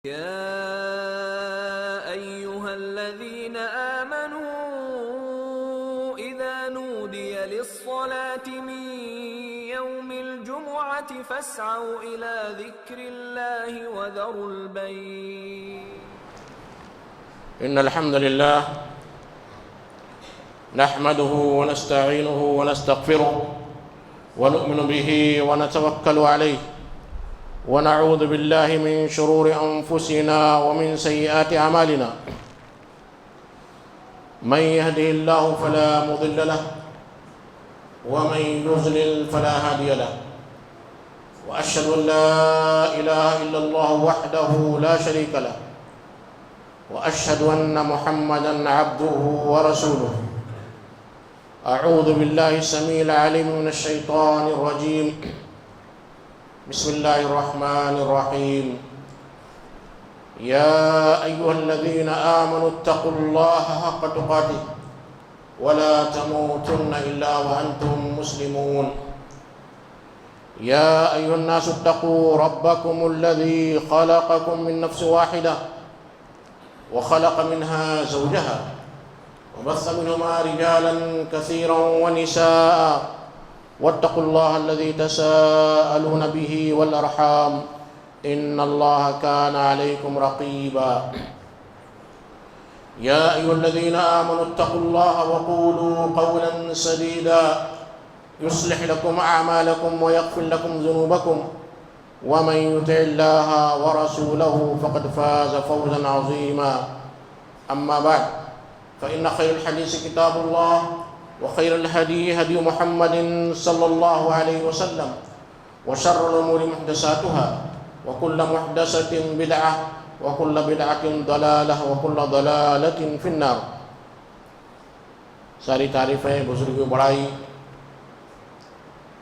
يا أيها الذين آمنوا إذا نودي للصلاة من يوم الجمعة فاسعوا إلى ذكر الله وذروا البيع. إن الحمد لله نحمده ونستعينه ونستغفره ونؤمن به ونتوكل عليه ونعوذ بالله من شرور أنفسنا ومن سيئات أعمالنا. من يهده الله فلا مضل له ومن يضلل فلا هادي له، وأشهد أن لا إله إلا الله وحده لا شريك له، وأشهد أن محمدًا عبده ورسوله. أعوذ بالله السميع العليم من الشيطان الرجيم. بسم الله الرحمن الرحيم. يا أيها الذين آمنوا اتقوا الله حق تقاته ولا تموتن إلا وأنتم مسلمون. يا أيها الناس اتقوا ربكم الذي خلقكم من نفس واحدة وخلق منها زوجها وبث منهما رجالا كثيرا ونساء، واتقوا الله الذي تساءلون به والأرحام إن الله كان عليكم رقيبا. يا أيها الذين آمنوا اتقوا الله وقولوا قولا سديدا يصلح لكم أعمالكم ويغفر لكم ذنوبكم، ومن يطع الله ورسوله فقد فاز فوزا عظيما. أما بعد، فإن خير الحديث كتاب الله، وخير الهدي هدي محمد صلى الله عليه وسلم، وشر الأمور محدثاتها، وكل محدثة بدعة، وكل بدعة ضلالة، وكل ضلالة في النار. ساری تعریفیں بزرگ و بڑائی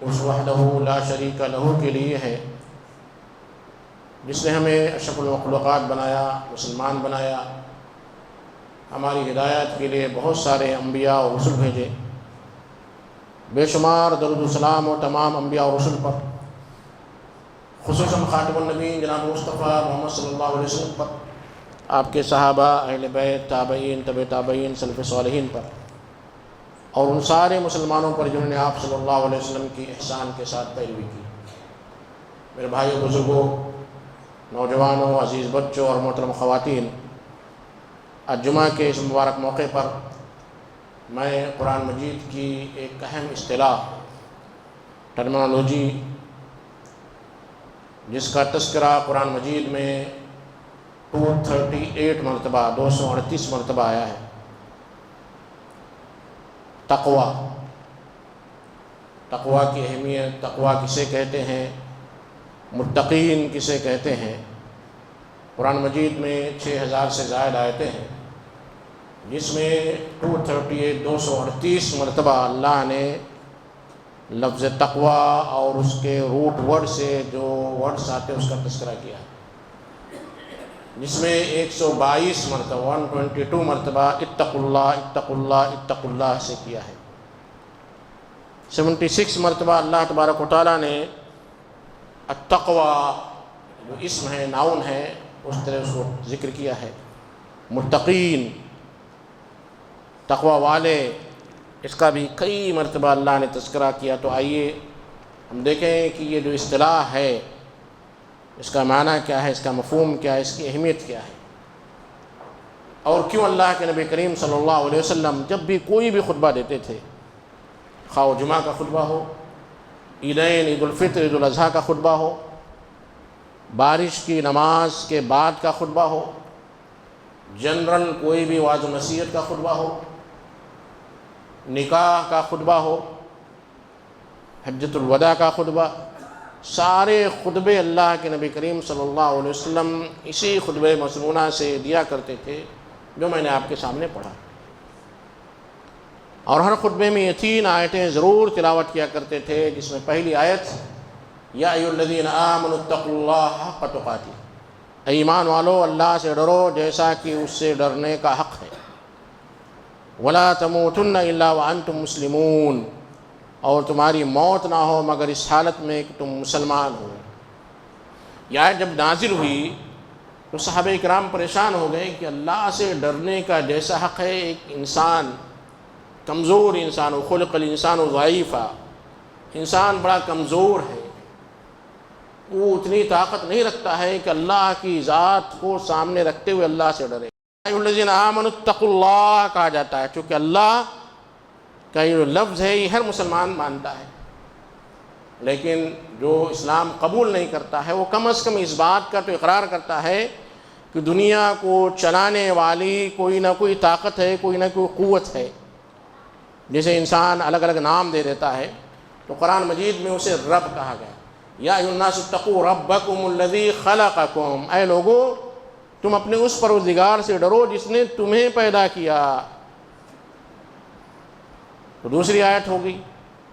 اس وحدہ لا شریک لہ کے لیے ہے جس نے ہمیں اشرف المخلوقات بنایا، مسلمان بنایا، ہماری ہدایت کے لیے بہت سارے انبیاء اور رسول بھیجے. بے شمار درود و سلام و تمام انبیاء اور رسول پر، خصوصاً خاتم النبیین جناب مصطفیٰ محمد صلی اللہ علیہ وسلم پر، آپ کے صحابہ، اہل بیت، تابعین، تبع تابعین، سلف صالحین پر، اور ان سارے مسلمانوں پر جنہوں نے آپ صلی اللہ علیہ وسلم کی احسان کے ساتھ پیروی کی. میرے بھائیوں، بزرگوں، نوجوانوں، عزیز بچوں اور محترم خواتین، آج جمعہ کے اس مبارک موقع پر میں قرآن مجید کی ایک اہم اصطلاح، ٹرمنالوجی، جس کا تذکرہ قرآن مجید میں 238 مرتبہ، 238 مرتبہ آیا ہے، تقوی. تقوی کی اہمیت، تقوی کسے کہتے ہیں، متقین کسے کہتے ہیں. قرآن مجید میں 6000 سے زائد آیتیں ہیں، جس میں 238 مرتبہ اللہ نے لفظ تقوی اور اس کے روٹ ورڈ سے جو ورڈز آتے ہیں اس کا تذکرہ کیا ہے، جس میں 122 مرتبہ 122 مرتبہ اتقوا اللہ اتقوا اللہ اتقوا اللہ سے کیا ہے. 76 مرتبہ اللہ تبارک و تعالیٰ نے التقوی جو اسم ہے، ناؤن ہے، اس طرح اس کو ذکر کیا ہے. متقین، تقوی والے، اس کا بھی کئی مرتبہ اللہ نے تذکرہ کیا. تو آئیے ہم دیکھیں کہ یہ جو اصطلاح ہے اس کا معنی کیا ہے، اس کا مفہوم کیا ہے، اس کی اہمیت کیا ہے، اور کیوں اللہ کے نبی کریم صلی اللہ علیہ وسلم جب بھی کوئی بھی خطبہ دیتے تھے، خواہ جمعہ کا خطبہ ہو، عیدین، عید الفطر، عید الاضحیٰ کا خطبہ ہو، بارش کی نماز کے بعد کا خطبہ ہو، جنرل کوئی بھی وعظ و نصیحت کا خطبہ ہو، نکاح کا خطبہ ہو، حجۃ الوداع کا خطبہ، سارے خطبے اللہ کے نبی کریم صلی اللہ علیہ وسلم اسی خطبہ مسنونہ سے دیا کرتے تھے جو میں نے آپ کے سامنے پڑھا. اور ہر خطبے میں یہ 3 آیتیں ضرور تلاوت کیا کرتے تھے، جس میں پہلی آیت یا ایھا الذین آمنوا اتقوا اللہ حق تقاتہ، اے ایمان والو اللہ سے ڈرو جیسا کہ اس سے ڈرنے کا حق ہے. ولا تموتن الا وانتم مسلمون، اور تمہاری موت نہ ہو مگر اس حالت میں کہ تم مسلمان ہو. یہ آیت جب نازل ہوئی تو صحابہ کرام پریشان ہو گئے کہ اللہ سے ڈرنے کا جیسا حق ہے ایک انسان کمزور انسان ہو، خلق الانسان ضعیفا، انسان بڑا کمزور ہے، وہ اتنی طاقت نہیں رکھتا ہے کہ اللہ کی ذات کو سامنے رکھتے ہوئے اللہ سے ڈرے۔ الذین آمنوا اتقوا اللہ کہا جاتا ہے چونکہ اللہ کا یہ لفظ ہے یہ ہر مسلمان مانتا ہے، لیکن جو اسلام قبول نہیں کرتا ہے وہ کم از کم اس بات کا تو اقرار کرتا ہے کہ دنیا کو چلانے والی کوئی نہ کوئی طاقت ہے، کوئی نہ کوئی قوت ہے۔ جیسے انسان الگ الگ نام دے دیتا ہے تو قرآن مجید میں اسے رب کہا گیا، یا ایھا الناس اتقوا ربکم الذی خلقکم، اے لوگو تم اپنے اس پروردگار سے ڈرو جس نے تمہیں پیدا کیا۔ تو دوسری آیت ہوگی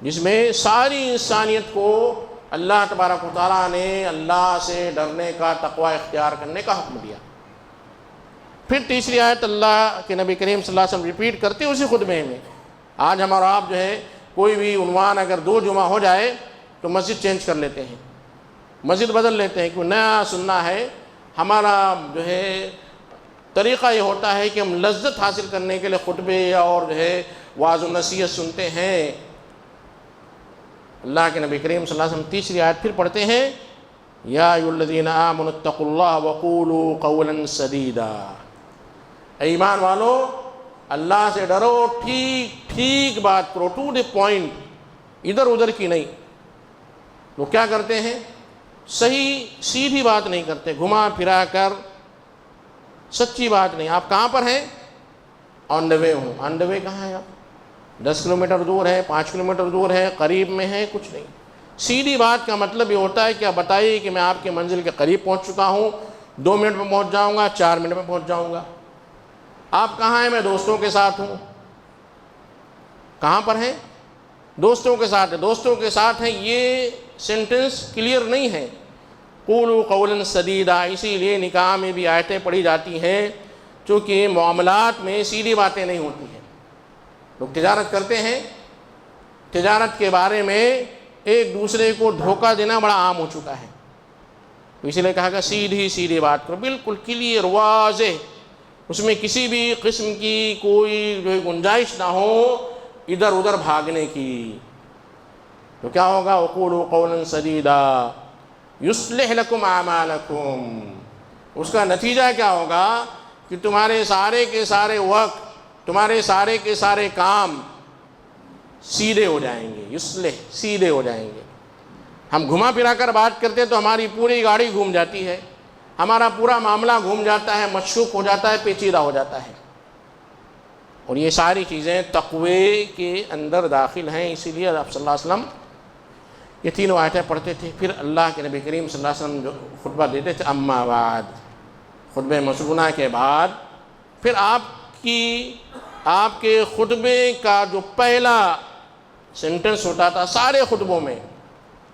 جس میں ساری انسانیت کو اللہ تبارک و تعالیٰ نے اللہ سے ڈرنے کا، تقوی اختیار کرنے کا حکم دیا۔ پھر تیسری آیت اللہ کے نبی کریم صلی اللہ علیہ وسلم ریپیٹ کرتے اسی خطبے میں۔ آج ہمارا آپ جو ہے کوئی بھی عنوان اگر 2 جمعہ ہو جائے تو مسجد چینج کر لیتے ہیں، مسجد بدل لیتے ہیں، کیوں نیا سننا ہے۔ ہمارا جو ہے طریقہ یہ ہوتا ہے کہ ہم لذت حاصل کرنے کے لیے خطبے اور جو ہے وعظ و نصیحت سنتے ہیں۔ اللہ کے نبی کریم صلی اللہ علیہ وسلم تیسری آیت پھر پڑھتے ہیں، یا ایھا الذین آمنوا اتقوا اللہ وقولوا قولا سدیدا، اے ایمان والو اللہ سے ڈرو، ٹھیک بات کرو، ٹو دی پوائنٹ، ادھر ادھر کی نہیں۔ وہ کیا کرتے ہیں؟ صحیح سیدھی بات نہیں کرتے، گھما پھرا کر سچی بات نہیں۔ آپ کہاں پر ہیں؟ آن دا وے ہوں۔ آن دا وے کہاں ہے؟ آپ 10 کلومیٹر دور ہے، 5 کلومیٹر دور ہے، قریب میں ہے، کچھ نہیں۔ سیدھی بات کا مطلب یہ ہوتا ہے کہ آپ بتائیے کہ میں آپ کے منزل کے قریب پہنچ چکا ہوں، 2 منٹ میں پہنچ جاؤں گا، 4 منٹ میں پہنچ جاؤں گا۔ آپ کہاں ہیں؟ میں دوستوں کے ساتھ ہوں۔ کہاں پر ہیں؟ دوستوں کے ساتھ ہے، دوستوں کے ساتھ ہیں، یہ سینٹنس کلیئر نہیں ہے۔ قولوا قولا سدیدا، اسی لیے نکاح میں بھی آیتیں پڑھی جاتی ہیں چونکہ معاملات میں سیدھی باتیں نہیں ہوتی ہیں۔ لوگ تجارت کرتے ہیں، تجارت کے بارے میں ایک دوسرے کو دھوکہ دینا بڑا عام ہو چکا ہے، تو اسی لیے کہا کہ سیدھی بات کرو، بالکل کلیئر واضح، اس میں کسی بھی قسم کی کوئی جو گنجائش نہ ہو ادھر ادھر بھاگنے کی۔ تو کیا ہوگا؟ وقولوا قولا سدیدا یصلح لکم اعمالکم، اس کا نتیجہ کیا ہوگا کہ تمہارے سارے کے سارے وقت، تمہارے سارے کے سارے کام سیدھے ہو جائیں گے، یصلح سیدھے ہو جائیں گے۔ ہم گھما پھرا کر بات کرتے ہیں تو ہماری پوری گاڑی گھوم جاتی ہے، ہمارا پورا معاملہ گھوم جاتا ہے، مشکوک ہو جاتا ہے، پیچیدہ ہو جاتا ہے۔ اور یہ ساری چیزیں تقوی کے اندر داخل ہیں، اسی لیے آپ صلی اللہ علیہ وسلم یہ 3 آیتیں پڑھتے تھے۔ پھر اللہ کے نبی کریم صلی اللہ علیہ وسلم جو خطبہ دیتے تھے، اما بعد، خطبہ مسنونہ کے بعد پھر آپ کے خطبے کا جو پہلا سینٹنس ہوتا تھا سارے خطبوں میں،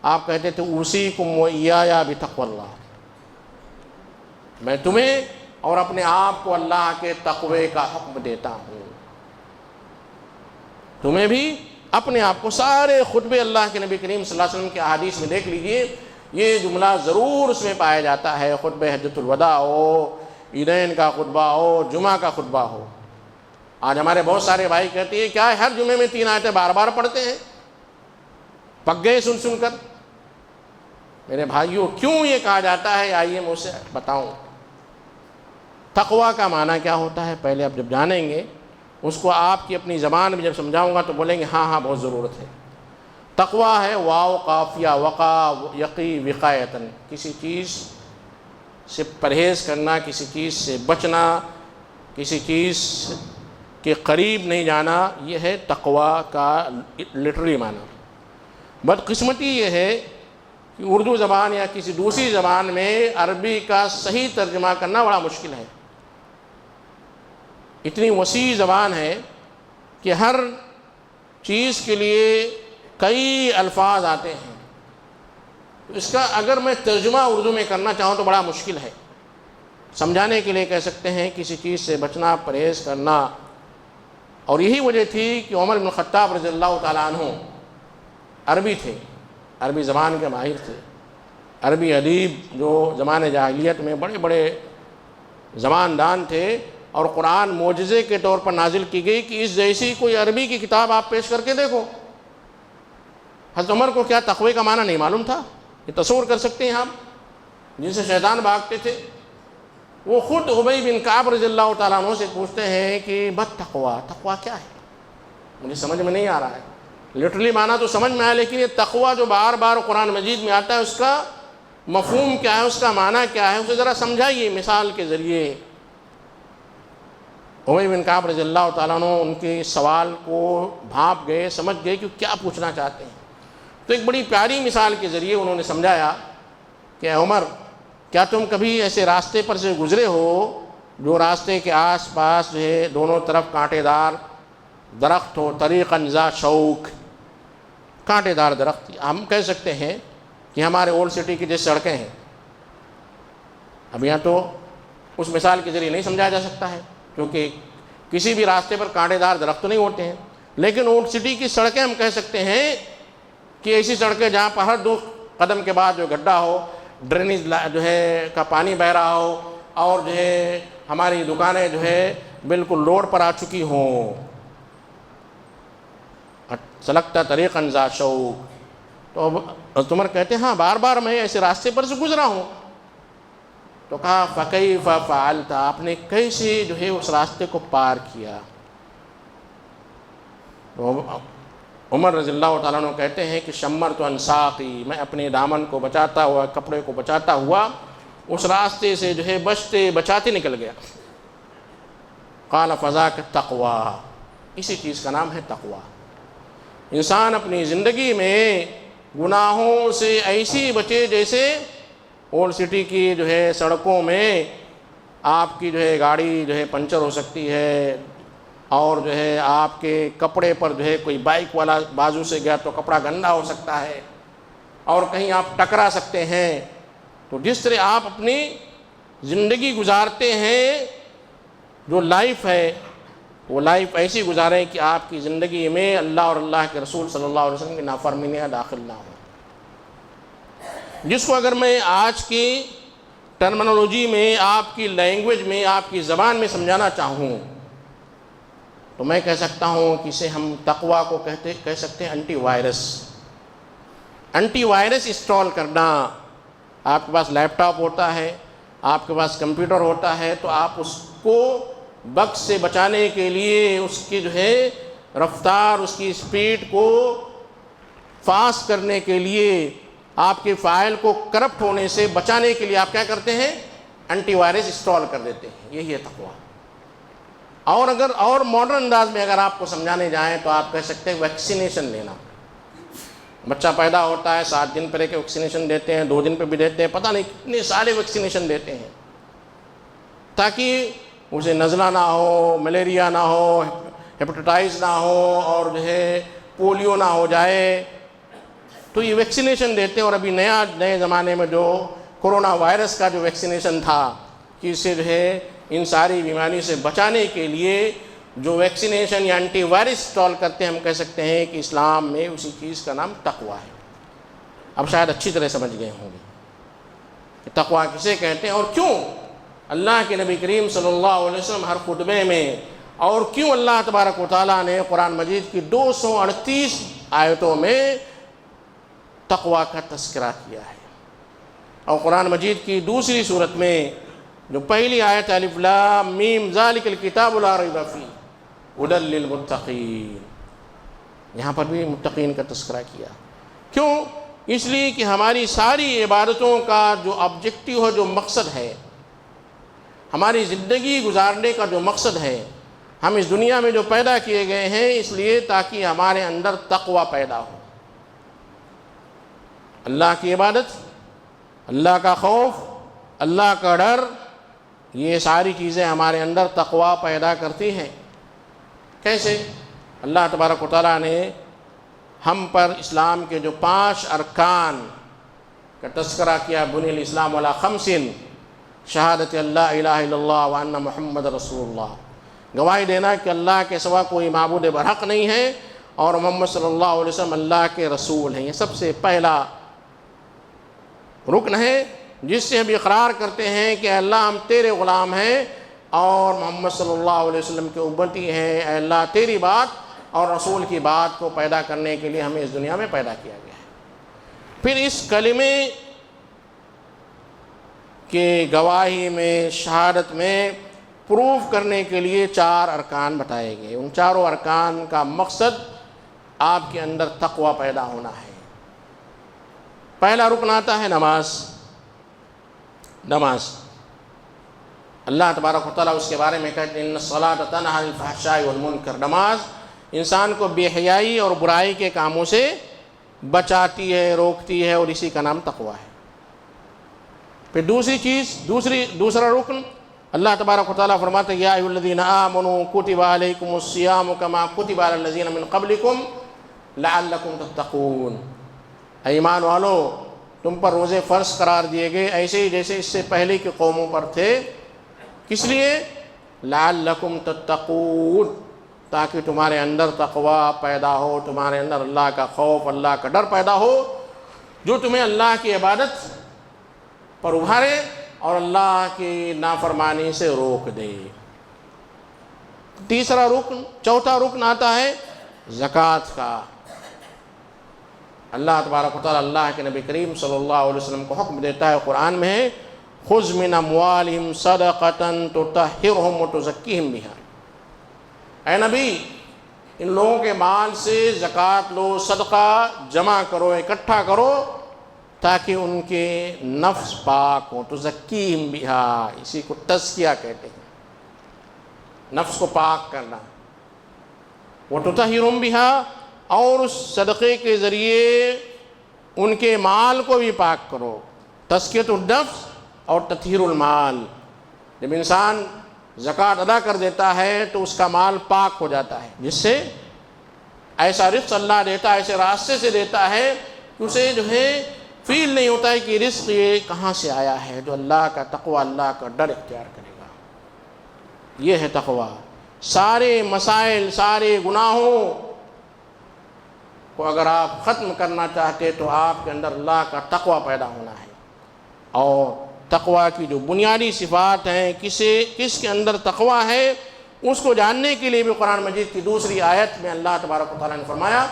آپ کہتے تھے اوصیکم و ایایا بتقوی اللہ، میں تمہیں اور اپنے آپ کو اللہ کے تقوی کا حکم دیتا ہوں۔ تمہیں بھی اپنے آپ کو، سارے خطبے اللہ کے نبی کریم صلی اللہ علیہ وسلم کے احادیث میں دیکھ لیجئے، یہ جملہ ضرور اس میں پایا جاتا ہے، خطبہ حجۃ الوداع ہو، عیدین کا خطبہ ہو، جمعہ کا خطبہ ہو۔ آج ہمارے بہت سارے بھائی کہتے ہیں کیا ہر جمعے میں 3 آیتیں بار بار پڑھتے ہیں، پک گئے سن کر۔ میرے بھائیوں کیوں یہ کہا جاتا ہے؟ آئیے میں اسے بتاؤں۔ تقوی کا معنی کیا ہوتا ہے پہلے آپ جب جانیں گے، اس کو آپ کی اپنی زبان میں جب سمجھاؤں گا تو بولیں گے ہاں بہت ضرورت ہے۔ تقوی ہے واو قافیہ، وقا یقی وقایتاً، کسی چیز سے پرہیز کرنا، کسی چیز سے بچنا، کسی چیز کے قریب نہیں جانا، یہ ہے تقوی کا لٹرلی معنی۔ بدقسمتی یہ ہے کہ اردو زبان یا کسی دوسری زبان میں عربی کا صحیح ترجمہ کرنا بڑا مشکل ہے۔ اتنی وسیع زبان ہے کہ ہر چیز کے لیے کئی الفاظ آتے ہیں، تو اس کا اگر میں ترجمہ اردو میں کرنا چاہوں تو بڑا مشکل ہے۔ سمجھانے کے لیے کہہ سکتے ہیں کسی چیز سے بچنا، پرہیز کرنا۔ اور یہی وجہ تھی کہ عمر بن الخطاب رضی اللہ تعالیٰ عنہ عربی تھے، عربی زبان کے ماہر تھے، عربی ادیب جو زمانے جاہلیت میں بڑے بڑے زباندان تھے، اور قرآن معجزے کے طور پر نازل کی گئی کہ اس جیسی کوئی عربی کی کتاب آپ پیش کر کے دیکھو۔ حضرت عمر کو کیا تقوی کا معنی نہیں معلوم تھا؟ یہ تصور کر سکتے ہیں آپ، جن سے شیطان بھاگتے تھے، وہ خود ابی بن کعب رضی اللہ تعالیٰ عنہ سے پوچھتے ہیں کہ بد تقوی، تقوی کیا ہے؟ مجھے سمجھ میں نہیں آ رہا ہے، لٹرلی معنی تو سمجھ میں آیا، لیکن یہ تقوی جو بار بار قرآن مجید میں آتا ہے اس کا مفہوم کیا ہے، اس کا معنی کیا ہے، اسے ذرا سمجھائیے مثال کے ذریعے۔ ابی بن کعب رضی اللہ تعالیٰ عنہ ان کے سوال کو بھانپ گئے، سمجھ گئے کہ کیا پوچھنا چاہتے ہیں، تو ایک بڑی پیاری مثال کے ذریعے انہوں نے سمجھایا کہ اے عمر، کیا تم کبھی ایسے راستے پر سے گزرے ہو جو راستے کے آس پاس جو ہے دونوں طرف کانٹے دار درخت ہو، طریقاً ذا شوک، کانٹے دار درخت؟ ہم کہہ سکتے ہیں کہ ہمارے اولڈ سٹی کی جیسے سڑکیں ہیں، اب یہاں تو اس مثال کے ذریعے نہیں سمجھایا جا سکتا ہے کیونکہ کسی بھی راستے پر کانٹے دار درخت نہیں ہوتے ہیں، لیکن اولڈ سٹی کی سڑکیں ہم کہہ سکتے ہیں کہ ایسی سڑکیں جہاں پر ہر 2 قدم کے بعد جو گڈھا ہو، ڈرینیج جو ہے کا پانی بہ رہا ہو، اور جو ہے ہماری دکانیں جو ہے بالکل روڈ پر آ چکی ہوں، سلکتا طریقاً ذا شوک۔ تو حضرت عمر کہتے ہیں ہاں بار بار میں ایسے راستے پر سے گزرا ہوں۔ تو کہا فکیف فعلت، آپ نے کیسے جو ہے اس راستے کو پار کیا؟ تو عمر رضی اللہ تعالیٰ عنہ کہتے ہیں کہ شمرت عن ساقی، میں اپنے دامن کو بچاتا ہوا، کپڑے کو بچاتا ہوا اس راستے سے جو ہے بچتے بچاتے نکل گیا۔ قال فذاک التقوی، اسی چیز کا نام ہے تقوی۔ انسان اپنی زندگی میں گناہوں سے ایسی بچے جیسے اولڈ سٹی کی جو ہے سڑکوں میں آپ کی جو ہے گاڑی جو ہے پنچر ہو سکتی ہے، اور جو ہے آپ کے کپڑے پر جو ہے کوئی بائک والا بازو سے گیا تو کپڑا گندا ہو سکتا ہے، اور کہیں آپ ٹکرا سکتے ہیں۔ تو جس طرح آپ اپنی زندگی گزارتے ہیں، جو لائف ہے وہ لائف ایسی گزاریں کہ آپ کی زندگی میں اللہ اور اللہ کے رسول صلی اللہ علیہ وسلم کی نافرمانیاں داخل نہ ہوں۔ جس کو اگر میں آج کی ٹرمنالوجی میں، آپ کی لینگویج میں، آپ کی زبان میں سمجھانا چاہوں تو میں کہہ سکتا ہوں کہ اسے ہم تقوی کو کہہ سکتے ہیں antivirus. Antivirus install کرنا، آپ کے پاس لیپ ٹاپ ہوتا ہے، آپ کے پاس کمپیوٹر ہوتا ہے، تو آپ اس کو بگ سے بچانے کے لیے اس کی جو ہے رفتار، اس کی سپیڈ کو فاسٹ کرنے کے لیے، آپ کے فائل کو کرپٹ ہونے سے بچانے کے لیے آپ کیا کرتے ہیں؟ اینٹی وائرس انسٹال کر دیتے ہیں۔ یہی ہے تقوی۔ اور اگر اور ماڈرن انداز میں اگر آپ کو سمجھانے جائیں تو آپ کہہ سکتے ہیں ویکسینیشن لینا۔ بچہ پیدا ہوتا ہے 7 دن پہلے کے ویکسینیشن دیتے ہیں، 2 دن پہ بھی دیتے ہیں، پتہ نہیں کتنے سارے ویکسینیشن دیتے ہیں تاکہ اسے نزلہ نہ ہو، ملیریا نہ ہو، ہیپاٹائٹس نہ ہو، اور جو ہے پولیو نہ ہو جائے۔ تو یہ ویکسینیشن دیتے ہیں۔ اور ابھی نئے زمانے میں جو کرونا وائرس کا جو ویکسینیشن تھا کہ اسے جو ہے ان ساری بیماری سے بچانے کے لیے جو ویکسینیشن یا اینٹی وائرس انسٹال کرتے ہیں، ہم کہہ سکتے ہیں کہ اسلام میں اسی چیز کا نام تقوی ہے۔ اب شاید اچھی طرح سمجھ گئے ہوں گے کہ تقوی کسے کہتے ہیں اور کیوں اللہ کے نبی کریم صلی اللہ علیہ وسلم ہر خطبے میں، اور کیوں اللہ تبارک و تعالیٰ نے قرآن مجید کی 238 آیتوں میں تقوی کا تذکرہ کیا ہے۔ اور قرآن مجید کی دوسری صورت میں جو پہلی آیت الف لام میم ذالک الکتاب لا ریب فیہ ھدی للمتقین، یہاں پر بھی متقین کا تذکرہ کیا۔ کیوں؟ اس لیے کہ ہماری ساری عبادتوں کا جو آبجیکٹیو ہے، جو مقصد ہے، ہماری زندگی گزارنے کا جو مقصد ہے، ہم اس دنیا میں جو پیدا کیے گئے ہیں اس لیے تاکہ ہمارے اندر تقوی پیدا ہو، اللہ کی عبادت، اللہ کا خوف، اللہ کا ڈر، یہ ساری چیزیں ہمارے اندر تقوی پیدا کرتی ہیں۔ کیسے؟ اللہ تبارک و تعالیٰ نے ہم پر اسلام کے جو 5 ارکان کا تذکرہ کیا، بنی الاسلام علی 5، شہادت اللہ الہ الا اللہ وان محمد رسول اللہ، گواہی دینا کہ اللہ کے سوا کوئی معبود برحق نہیں ہے اور محمد صلی اللہ علیہ وسلم اللہ کے رسول ہیں۔ یہ سب سے پہلا رکن ہے جس سے ہم اقرار کرتے ہیں کہ اے اللہ ہم تیرے غلام ہیں اور محمد صلی اللہ علیہ وسلم کے امتی ہیں، اے اللہ تیری بات اور رسول کی بات کو پیدا کرنے کے لیے ہمیں اس دنیا میں پیدا کیا گیا ہے۔ پھر اس کلمے کے گواہی میں، شہادت میں پروف کرنے کے لیے 4 ارکان بتائے گئے۔ ان چاروں ارکان کا مقصد آپ کے اندر تقوی پیدا ہونا ہے۔ پہلا رکن آتا ہے نماز۔ اللہ تبارک و تعالیٰ اس کے بارے میں کہتے ہیں ان الصلاۃ تنہی عن الفحشاء والمنکر، نماز انسان کو بے حیائی اور برائی کے کاموں سے بچاتی ہے، روکتی ہے، اور اسی کا نام تقوی ہے۔ پھر دوسرا رکن اللہ تبارک و تعالیٰ فرماتے ہیں یا ایھا الذین آمنوا کتب علیکم الصیام کما کتب علی الذین من قبلکم لعلکم تتقون، ایمان والو تم پر روزے فرض قرار دیے گئے ایسے ہی جیسے اس سے پہلے کی قوموں پر تھے۔ کس لیے؟ لعلکم تتقون، تاکہ تمہارے اندر تقوی پیدا ہو، تمہارے اندر اللہ کا خوف، اللہ کا ڈر پیدا ہو، جو تمہیں اللہ کی عبادت پر ابھارے اور اللہ کی نافرمانی سے روک دے۔ چوتھا رکن آتا ہے زکوٰۃ کا۔ اللہ تبارک و تعالیٰ اللہ کے نبی کریم صلی اللہ علیہ وسلم کو حکم دیتا ہے، قرآن میں ہے خذ من اموالہم صدقۃ تطہرہم وتزکیہم بہا، اے نبی ان لوگوں کے مال سے زکوٰۃ لو، صدقہ جمع کرو، اکٹھا کرو، تاکہ ان کے نفس پاک ہو۔ تزکیہم بہا، اسی کو تزکیہ کہتے ہیں، نفس کو پاک کرنا۔ وتطہرہم بہا، اور اس صدقے کے ذریعے ان کے مال کو بھی پاک کرو۔ تزکیۃ النفس اور تطہیر المال، جب انسان زکوٰۃ ادا کر دیتا ہے تو اس کا مال پاک ہو جاتا ہے، جس سے ایسا رزق اللہ دیتا ہے، ایسے راستے سے دیتا ہے کہ اسے جو ہے فیل نہیں ہوتا ہے کہ رزق یہ کہاں سے آیا ہے، جو اللہ کا تقوی، اللہ کا ڈر اختیار کرے گا۔ یہ ہے تقوی۔ سارے مسائل، سارے گناہوں کو اگر آپ ختم کرنا چاہتے تو آپ کے اندر اللہ کا تقوی پیدا ہونا ہے۔ اور تقوی کی جو بنیادی صفات ہیں، کس کے اندر تقوی ہے، اس کو جاننے کے لیے بھی قرآن مجید کی دوسری آیت میں اللہ تبارک و تعالیٰ نے فرمایا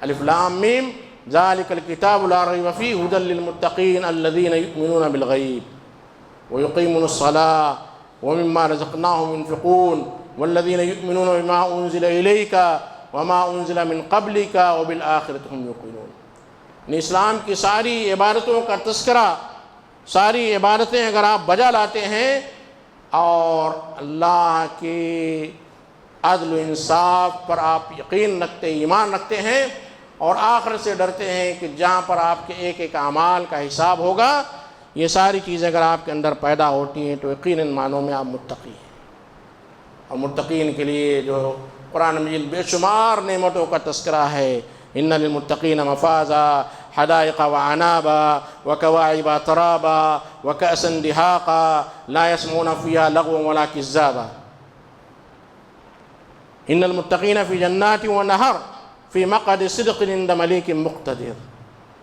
الف لام میم ذالک الکتاب لا ریب فیہ ھدی للمتقین الذین یؤمنون بالغیب ویقیمون الصلاۃ ومما رزقناہم ينفقون والذین یؤمنون بما انزل الیک وما انزل من قبلک وبالآخرۃ ھم یوقنون۔ اسلام کی ساری عبادتوں کا تذکرہ، ساری عبادتیں اگر آپ بجا لاتے ہیں اور اللہ کے عدل و انصاف پر آپ یقین رکھتے، ایمان رکھتے ہیں اور آخرت سے ڈرتے ہیں کہ جہاں پر آپ کے ایک ایک اعمال کا حساب ہوگا، یہ ساری چیزیں اگر آپ کے اندر پیدا ہوتی ہیں تو یقیناً معنوں میں آپ متقی ہیں۔ اور متقین کے لیے جو قرآن مجید بے شمار نعمتوں کا تذکرہ ہے، ان للمتقین مفازا حدائق وعنابا وکواعب ترابا وکأسا دہاقا لا يسمعون فیہا لغوا ولا کذابا ان المتقین فی جنات ونہر فی مقعد صدق عند ملیک مقتدر۔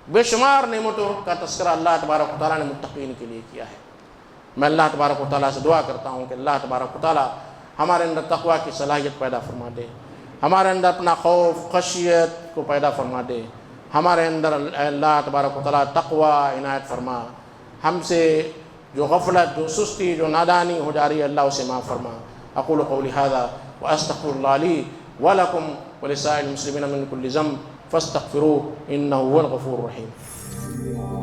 بے شمار نعمتوں کا تذکرہ اللہ تبارک و تعالیٰ نے متقین کے لیے کیا ہے۔ میں اللہ تبارک و تعالیٰ سے دعا کرتا ہوں کہ اللہ تبارک و تعالیٰ ہمارے اندر تقوی کی صلاحیت پیدا فرما دے، ہمارے اندر اپنا خوف، خشیت کو پیدا فرما دے، ہمارے اندر اللہ تبارک و تعالیٰ تقوی عنایت فرما، ہم سے جو غفلت، جو سستی، جو نادانی ہو جا رہی ہے اللہ اسے معاف فرما۔ اقول قولی ھذا واستغفر اللہ لی ولکم ولسائر المسلمین من کل ذنب فاستغفروہ انہ هو الغفور الرحیم۔